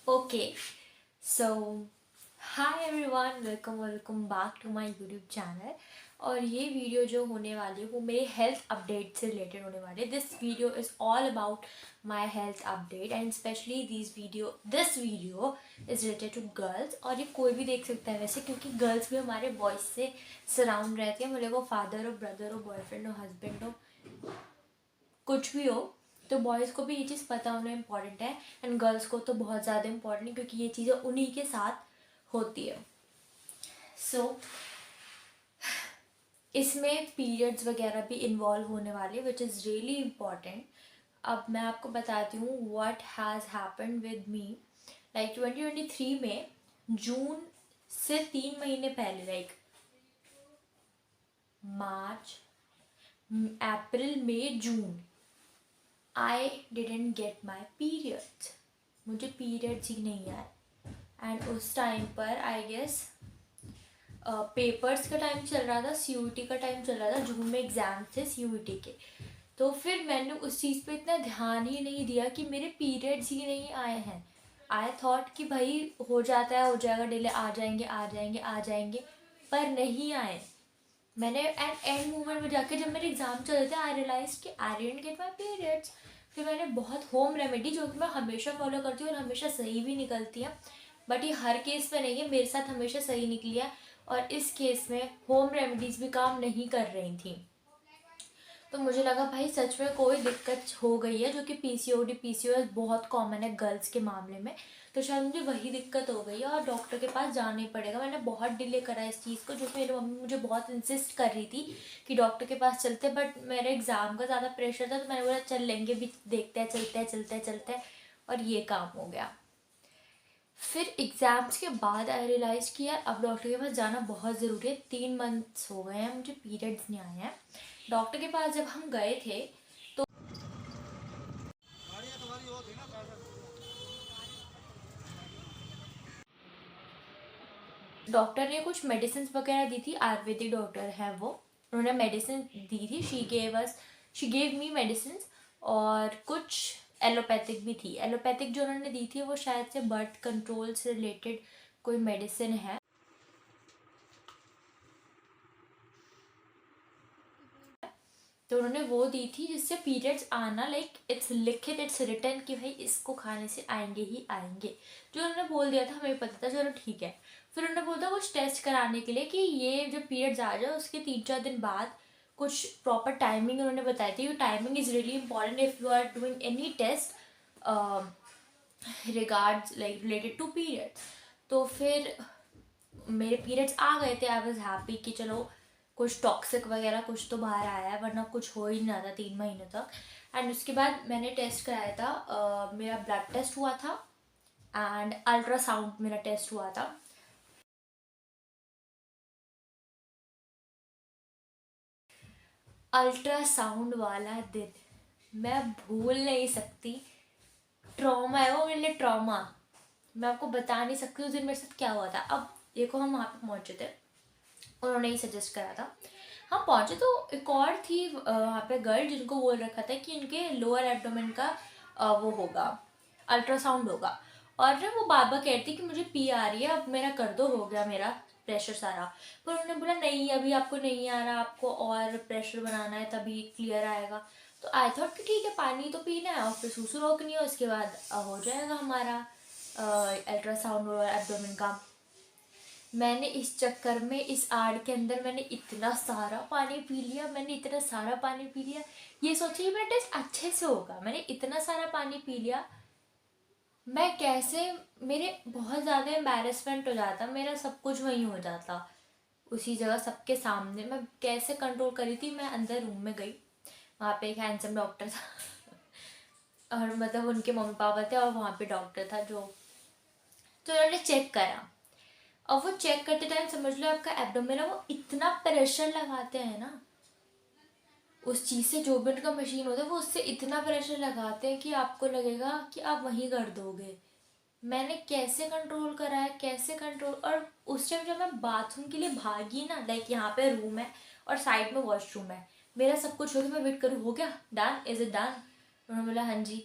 Okay, so hi everyone, welcome back to my YouTube channel. और ये video जो होने वाली है वो मेरे हेल्थ अपडेट से रिलेटेड होने वाली है. This video is all about my health update and specially this video is related to girls. और ये कोई भी देख सकता है वैसे, क्योंकि गर्ल्स भी हमारे बॉयज़ से सराउंड रहते हैं, भले वो फादर हो, ब्रदर हो, बॉयफ्रेंड हो, हस्बैंड हो, कुछ भी हो. तो बॉयज़ को भी ये चीज़ पता होना इम्पॉर्टेंट है एंड गर्ल्स को तो बहुत ज़्यादा इम्पॉर्टेंट है, क्योंकि ये चीज़ें उन्हीं के साथ होती है. सो इसमें पीरियड्स वगैरह भी इन्वॉल्व होने वाले, विच इज़ रियली इम्पॉर्टेंट. अब मैं आपको बताती हूँ what has happened with me. Like 2023 में जून से 3 महीने पहले, like March, April, May, June, I didn't get my periods. मुझे पीरियड्स ही नहीं आए. एंड उस टाइम पर आई गेस पेपर्स का टाइम चल रहा था, CUET का टाइम चल रहा था, जून में एग्ज़ाम थे CUET के. तो फिर मैंने उस चीज़ पे इतना ध्यान ही नहीं दिया कि मेरे पीरियड्स ही नहीं आए हैं. आई थॉट कि भाई हो जाता है, हो जाएगा, डिले, आ जाएंगे आ जाएंगे आ जाएंगे, पर नहीं आए. मैंने एंड मोमेंट में जाके जब मेरे एग्ज़ाम चल रहे थे, आई रियलाइज कि I didn't get my periods. फिर मैंने बहुत होम रेमेडी, जो कि मैं हमेशा फॉलो करती हूँ और हमेशा सही भी निकलती है, बट ये हर केस में नहीं है, मेरे साथ हमेशा सही निकली है. और इस केस में होम रेमेडीज़ भी काम नहीं कर रही थी. तो मुझे लगा भाई सच में कोई दिक्कत हो गई है, जो कि PCOS बहुत कॉमन है गर्ल्स के मामले में. तो शायद मुझे वही दिक्कत हो गई है और डॉक्टर के पास जाना ही पड़ेगा. मैंने बहुत डिले करा इस चीज़ को, जो कि मेरी मम्मी मुझे बहुत इंसिस्ट कर रही थी कि डॉक्टर के पास चलते, बट मेरे एग्ज़ाम का ज़्यादा प्रेशर था, तो मैंने बोला चल लेंगे भी, देखते हैं, चलते हैं. और ये काम हो गया. फिर एग्ज़ाम्स के बाद आई रियलाइज़ कि यार अब डॉक्टर के पास जाना बहुत ज़रूरी है. 3 मंथ्स हो गए हैं, मुझे पीरियड्स नहीं आए हैं. डॉक्टर के पास जब हम गए थे तो डॉक्टर ने कुछ मेडिसिन वगैरह दी थी. आयुर्वेदिक डॉक्टर है वो. उन्होंने मेडिसिन दी थी. She gave me medicine. और कुछ एलोपैथिक भी थी. एलोपैथिक जो उन्होंने दी थी वो शायद से बर्थ कंट्रोल से रिलेटेड कोई मेडिसिन है. तो उन्होंने वो दी थी जिससे पीरियड्स आना, लाइक इट्स लिखित, इट्स रिटन कि भाई इसको खाने से आएंगे ही आएंगे. जो उन्होंने बोल दिया था हमें पता था, चलो ठीक है. फिर उन्होंने बोला कुछ टेस्ट कराने के लिए कि ये जो पीरियड्स आ जाए उसके 3-4 दिन बाद कुछ प्रॉपर टाइमिंग उन्होंने बताई थी. Timing is really important if you are doing any test regards like related to periods. तो फिर मेरे पीरियड्स आ गए थे. आई वॉज हैप्पी कि चलो कुछ टॉक्सिक वगैरह कुछ तो बाहर आया है, वरना कुछ हो ही नहीं रहा था 3 महीनों तक. एंड उसके बाद मैंने टेस्ट कराया था. मेरा ब्लड टेस्ट हुआ था एंड अल्ट्रासाउंड मेरा टेस्ट हुआ था. अल्ट्रासाउंड वाला दिन मैं भूल नहीं सकती. ट्रॉमा है वो मेरे लिए, ट्रॉमा. मैं आपको बता नहीं सकती उस दिन मेरे साथ क्या हुआ था. अब देखो, हम वहाँ पे पहुँचे थे, उन्होंने ही सजेस्ट करा था. हम पहुँचे तो एक और थी वहाँ पे गर्ल, जिनको बोल रखा था कि इनके लोअर एब्डोमेन का वो होगा, अल्ट्रासाउंड होगा. और ना वो बार बार कहती थी कि मुझे पी आ रही है, अब मेरा कर दो, हो गया मेरा प्रेशर सारा. पर उन्होंने बोला नहीं, अभी आपको नहीं आ रहा, आपको और प्रेशर बनाना है तभी क्लियर आएगा. तो आई थॉट कि ठीक है, पानी तो पीना है और फिर सुसु रोकनी है, उसके बाद हो जाएगा हमारा अल्ट्रासाउंड और एब्डोमेन का. मैंने इस चक्कर में, इस आड़ के अंदर मैंने इतना सारा पानी पी लिया, ये सोचिए मेरा टेस्ट अच्छे से होगा, मैंने इतना सारा पानी पी लिया. मैं कैसे, मेरे बहुत ज़्यादा एम्बैरेसमेंट हो जाता, मेरा सब कुछ वहीं हो जाता उसी जगह सबके सामने. मैं कैसे कंट्रोल करी थी. मैं अंदर रूम में गई, वहाँ पे एक हैंडसम डॉक्टर था और मतलब उनके मम्मी पापा थे और वहाँ पे डॉक्टर था जो, तो उन्होंने चेक करा. और वो चेक करते टाइम समझ लो आपका एब्डोमेन है, वो इतना प्रेशर लगाते हैं ना उस चीज़ से, जो भी उनका मशीन होता है वो उससे इतना प्रेशर लगाते हैं कि आपको लगेगा कि आप वहीं कर दोगे. मैंने कैसे कंट्रोल करा है, कैसे कंट्रोल. और उस टाइम जब मैं बाथरूम के लिए भागी ना, लाइक यहाँ पे रूम है और साइड में वॉशरूम है, मेरा सब कुछ हो गया. मैं वेट करूँ, हो गया, डन, इज इट डन. उन्होंने बोला हाँ जी.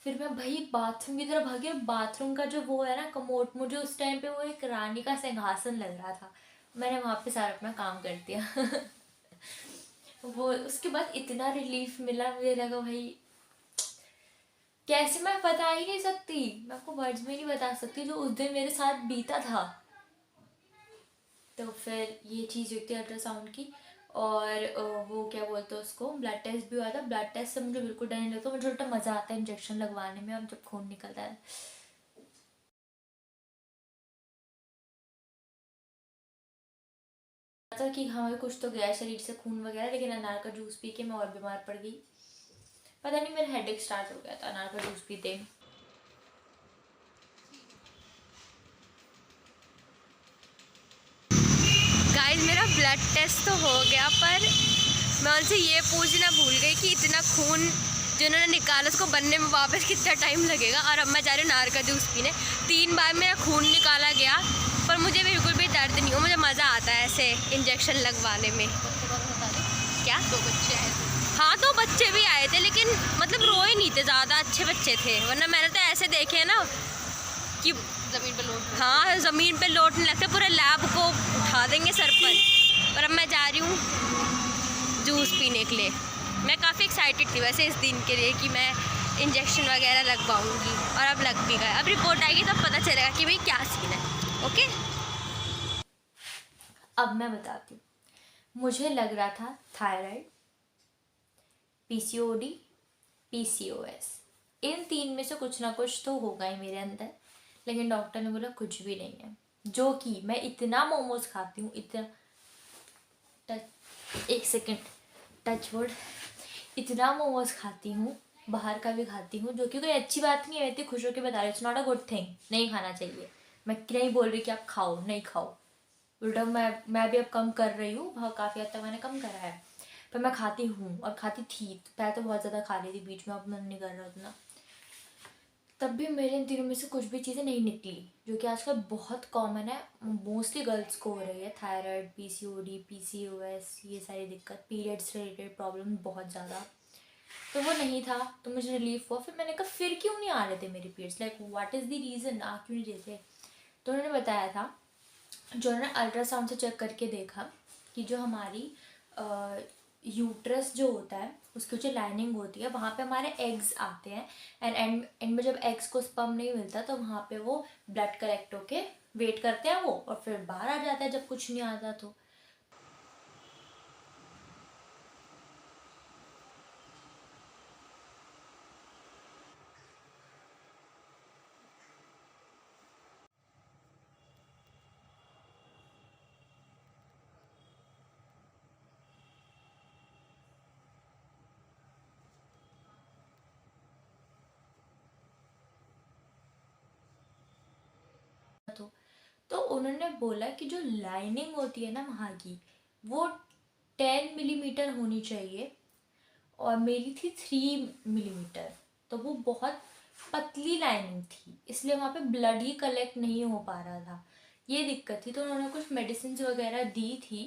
फिर मैं भाई बाथरूम की तरफ भागी और बाथरूम का जो वो है ना कमोड, मुझे उस टाइम पे वो एक रानी का सिंहासन लग रहा था। मैंने वहाँ पे सारा अपना काम कर दिया। वो उसके बाद इतना रिलीफ मिला, मुझे लगा भाई कैसे, मैं बता ही नहीं सकती, मैं आपको वर्ड्स में नहीं बता सकती जो उस दिन मेरे साथ बीता था। तो फिर ये चीज़ हुई थी अल्ट्रासाउंड की। और वो क्या बोलते हैं उसको, ब्लड टेस्ट भी हुआ था। ब्लड टेस्ट से मुझे बिल्कुल डर नहीं लगता, मुझे उल्टा मज़ा आता है इंजेक्शन लगवाने में और जब खून निकलता है। था कि हाँ कुछ तो गया शरीर से खून वगैरह, लेकिन अनार का जूस पी के मैं और बीमार पड़ गई। पता नहीं मेरा हेडेक स्टार्ट हो गया था अनार का जूस पीते। गाइस मेरा ब्लड टेस्ट तो हो गया, पर मैं उनसे ये पूछना भूल गई कि इतना खून जो उन्होंने निकाला उसको बनने में वापस कितना टाइम लगेगा। और अब मैं जा रही हूँ नार का जूस पीने। 3 बार मेरा खून निकाला गया, पर मुझे बिल्कुल भी दर्द नहीं हो, मुझे मज़ा आता है ऐसे इंजेक्शन लगवाने में। क्या 2 बच्चे आए थे? हाँ 2 बच्चे भी आए थे, लेकिन मतलब रोए नहीं थे ज़्यादा, अच्छे बच्चे थे। वरना मैंने तो ऐसे देखे हैं ना कि ज़मीन पे लोट, हाँ ज़मीन पे लोटने लगते, पूरे लैब को उठा देंगे सर पर अब मैं जा रही हूँ जूस पीने के लिए। मैं काफ़ी एक्साइटेड थी वैसे इस दिन के लिए कि मैं इंजेक्शन वगैरह लगवाऊंगी, और अब लग भी गया। अब रिपोर्ट आएगी तब पता चलेगा कि भाई क्या सीन है। ओके अब मैं बताती हूँ, मुझे लग रहा था थायराइड, पीसीओडी, पीसीओएस, इन 3 में से कुछ ना कुछ तो होगा ही मेरे अंदर। लेकिन डॉक्टर ने बोला कुछ भी नहीं है, जो कि मैं इतना मोमोज खाती हूँ, इतना एक सेकेंड टच वर्ड, इतना मोमोज खाती हूँ, बाहर का भी खाती हूँ, जो कि कोई अच्छी बात नहीं है, इतनी खुश होकर बता रही हूँ, it's not a good thing, नहीं खाना चाहिए। मैं नहीं बोल रही कि आप खाओ, नहीं खाओ, उल्टा मैं भी अब कम कर रही हूँ, काफ़ी हद तक मैंने कम करा है। पर मैं खाती हूँ और खाती थी, पहले तो बहुत ज़्यादा खा रही थी, बीच में अब मन नहीं कर रहा उतना। तब भी मेरे इन 3 में से कुछ भी चीज़ें नहीं निकली, जो कि आजकल बहुत कॉमन है, मोस्टली गर्ल्स को हो रही है। थायराइड, पीसीओडी, पीसीओएस, ये सारी दिक्कत, पीरियड्स रिलेटेड प्रॉब्लम बहुत ज़्यादा। तो वो नहीं था, तो मुझे रिलीफ हुआ। फिर मैंने कहा फिर क्यों नहीं आ रहे थे मेरे periods, like what is the reason, आ क्यों नहीं रहे थे। तो उन्होंने बताया था, जो उन्होंने अल्ट्रासाउंड से चेक करके देखा कि जो हमारी यूट्रस जो होता है उसकी जो लाइनिंग होती है वहाँ पे हमारे एग्स आते हैं, एंड एंड में जब एग्स को स्पर्म नहीं मिलता तो वहाँ पे वो ब्लड कलेक्ट होके वेट करते हैं वो, और फिर बाहर आ जाता है जब कुछ नहीं आता तो। तो उन्होंने बोला कि जो लाइनिंग होती है ना वहाँ की, वो 10 मिलीमीटर होनी चाहिए, और मेरी थी 3 मिलीमीटर, तो वो बहुत पतली लाइनिंग थी, इसलिए वहाँ पे ब्लड ही कलेक्ट नहीं हो पा रहा था, ये दिक्कत थी। तो उन्होंने कुछ मेडिसिन वगैरह दी थी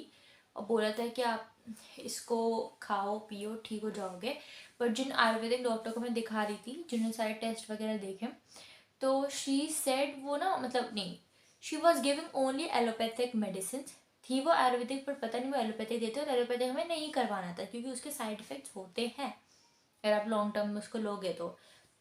और बोला था कि आप इसको खाओ पियो ठीक हो जाओगे। पर जिन आयुर्वेदिक डॉक्टर को मैं दिखा रही थी, जिन्होंने सारे टेस्ट वगैरह देखे, तो शी सेड वो ना, मतलब नहीं, she was giving only allopathic medicine थी वो आयुर्वेदिक, पर पता नहीं वो एलोपैथिक देते, और एलोपैथिक हमें नहीं करवाना था क्योंकि उसके साइड इफ़ेक्ट्स होते हैं अगर आप लॉन्ग टर्म में उसको लोगे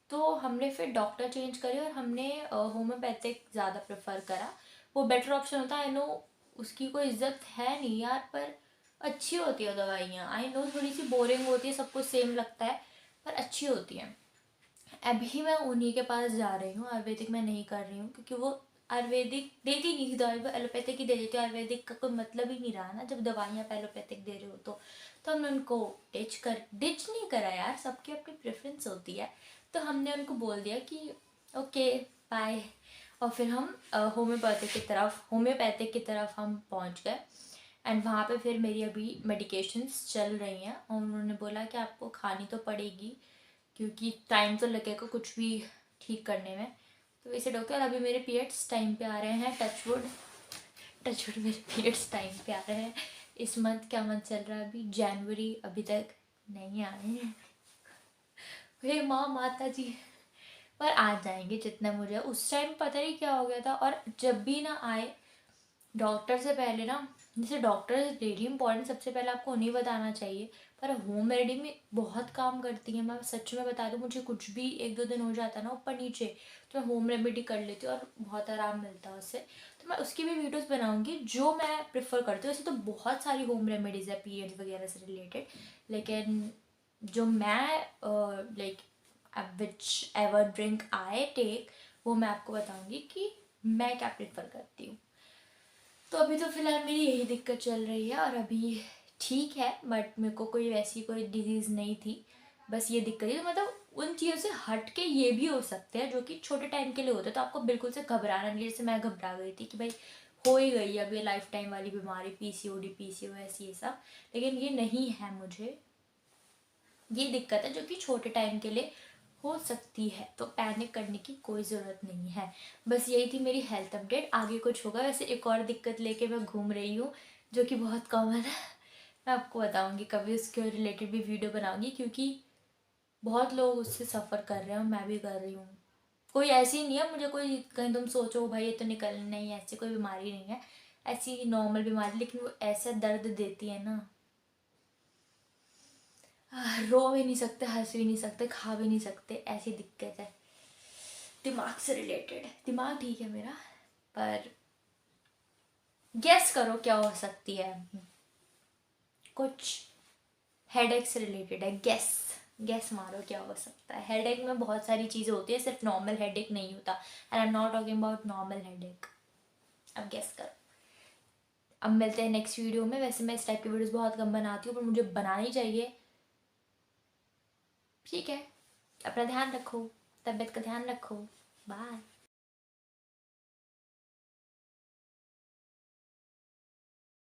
तो हमने फिर डॉक्टर चेंज करे और हमने होम्योपैथिक ज़्यादा प्रेफर करा। वो बेटर ऑप्शन होता है, आई नो उसकी कोई इज्जत है नहीं यार, पर अच्छी होती है दवाइयाँ। आई नो थोड़ी सी बोरिंग होती है, सब कुछ सेम लगता है, पर अच्छी होती है। अभी मैं उन्हीं के पास जा रही हूँ, आयुर्वेदिक मैं नहीं कर रही हूँ क्योंकि वो आयुर्वेदिक देती नहीं थी दवाई, वो एलोपैथिक ही दे देती है। आयुर्वेदिक का कोई मतलब ही नहीं रहा ना जब दवाइयाँ आप एलोपैथिक दे रहे हो तो हमने उनको डिच नहीं करा यार, सबकी अपनी प्रेफरेंस होती है। तो हमने उनको बोल दिया कि ओके बाय, और फिर हम होम्योपैथिक की तरफ हम पहुँच गए। एंड वहाँ पे फिर मेरी अभी मेडिकेशंस चल रही हैं, और उन्होंने बोला कि आपको खानी तो पड़ेगी क्योंकि टाइम तो लगेगा कुछ भी ठीक करने में। तो वैसे डॉक्टर अभी मेरे पीरियड्स टाइम पे आ रहे हैं, टचवुड मेरे पीरियड्स टाइम पे आ रहे हैं। इस मंथ क्या मंथ चल रहा है अभी, जनवरी, अभी तक नहीं आए हैं। हे माँ माता जी, पर आ जाएंगे जितना मुझे उस टाइम पता नहीं क्या हो गया था। और जब भी ना आए डॉक्टर से पहले ना, जैसे डॉक्टर इज वेरी इंपॉर्टेंट, सबसे पहले आपको उन्हें बताना चाहिए, पर होम रेमेडी में बहुत काम करती है। मैं सच में बता दूँ, मुझे कुछ भी 1-2 दिन हो जाता है ना ऊपर नीचे, तो मैं होम रेमेडी कर लेती हूँ और बहुत आराम मिलता है उससे। तो मैं उसकी भी वीडियोस बनाऊंगी जो मैं प्रेफर करती हूँ। वैसे तो बहुत सारी होम रेमेडीज़ है पीरियड्स वगैरह से रिलेटेड, लेकिन जो मैं like whichever drink I take, वो मैं आपको बताऊंगी कि मैं क्या प्रेफर करती हूँ। तो अभी तो फ़िलहाल मेरी यही दिक्कत चल रही है और अभी ठीक है, बट मेरे को कोई वैसी कोई डिजीज़ नहीं थी, बस ये दिक्कत है। तो मतलब उन चीज़ों से हट के ये भी हो सकते हैं जो कि छोटे टाइम के लिए होते हैं, तो आपको बिल्कुल से घबराना नहीं। जैसे मैं घबरा गई थी कि भाई हो ही गई अब ये लाइफ टाइम वाली बीमारी, पीसीओडी पीसीओएस ये सब, लेकिन ये नहीं है मुझे। ये दिक्कत है जो कि छोटे टाइम के लिए हो सकती है, तो पैनिक करने की कोई ज़रूरत नहीं है। बस यही थी मेरी हेल्थ अपडेट, आगे कुछ होगा। वैसे एक और दिक्कत लेके मैं घूम रही हूँ जो कि बहुत कॉमन है, मैं आपको बताऊँगी कभी, उसके रिलेटेड भी वीडियो बनाऊँगी, क्योंकि बहुत लोग उससे सफ़र कर रहे हैं और मैं भी कर रही हूँ। कोई ऐसी नहीं है मुझे, कोई कहीं तुम सोचो भाई ये तो निकल नहीं, ऐसी कोई बीमारी नहीं है, ऐसी नॉर्मल बीमारी, लेकिन वो ऐसा दर्द देती है ना, रो भी नहीं सकते, हंस भी नहीं सकते, खा भी नहीं सकते, ऐसी दिक्कत है। दिमाग से रिलेटेड, दिमाग ठीक है मेरा, पर गेस करो क्या हो सकती है। कुछ हेडेक से रिलेटेड है, गेस गेस मारो क्या हो सकता है। हेडेक में बहुत सारी चीज़ें होती है, सिर्फ नॉर्मल हेडेक नहीं होता, and I am not talking about normal headache. अब गेस करो। अब मिलते हैं नेक्स्ट वीडियो में। वैसे मैं इस टाइप की वीडियोस बहुत कम बनाती हूँ, पर मुझे बनानी चाहिए, ठीक है। अपना ध्यान रखो, तबीयत का ध्यान रखो, बाय।